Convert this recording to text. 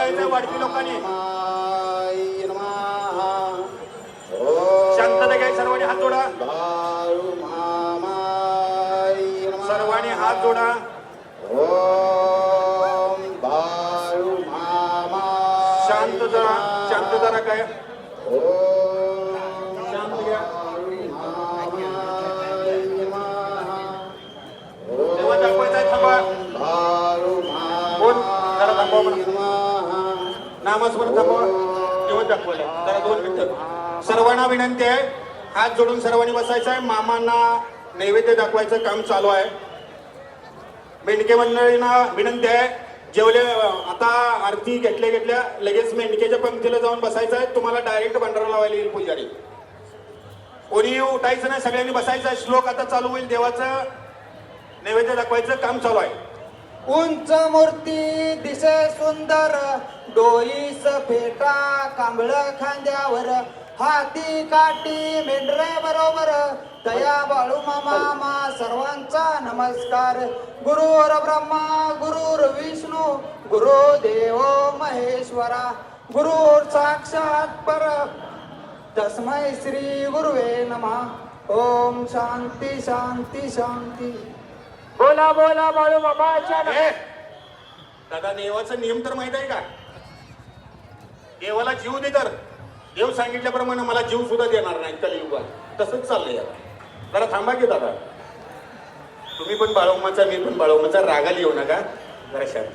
बसायचं वाढपी लोकांनी. शांतता घ्या, सर्वांनी हात जोडा. सर्वांनी हात जोडा. शांतता शांतता राखाय. शांत घ्या. तेव्हा दाखवायचं थांबा. कोण जरा थांबवा म्हणा. नामस्मरण थांबवा. तेव्हा दाखवायला जरा 2 मिनिटं. सर्वांना विनंती आहे, हात जोडून सर्वांनी बसायचं आहे. मामांना नैवेद्य दाखवायचं काम चालू आहे. मेंढके मंडळींना विनंती आहे, जेवले आता आरती घेतल्या लगेच मेंढकेच्या पंक्तीला जाऊन बसायचं आहे. तुम्हाला डायरेक्ट भंडारा लावायला येईल पुजारी. कोणी उठायचं नाही, सगळ्यांनी बसायचं आहे. श्लोक आता चालू होईल. देवाचं नैवेद्य दाखवायचं काम चालू आहे. उंच मूर्ती दिसे सुंदर, डोईस फेटा कांबळ खांद्यावर, हाती काठी मेंढरे बरोबर, दया बाळू मामा सर्वांचा नमस्कार. गुरुर ब्रह्मा गुरुर विष्णू गुरुदेव महेश्वरा, गुरुर साक्षात पर तस्मै श्री गुरुवे नमः. ओम शांती शांती शांती. बोला बोला बाळू मामाच्या दादा, देवाचा नियम तर माहित आहे का? देवाला जीव दे, तर देव सांगितल्याप्रमाणे मला जीव सुद्धा देणार नाही कलियुगात. तसंच चाललंय आता. जरा थांबा की दादा. तुम्ही पण बाळूमाचा, मी पण बाळूमाचा. रागाला येऊ नका, जरा शांत.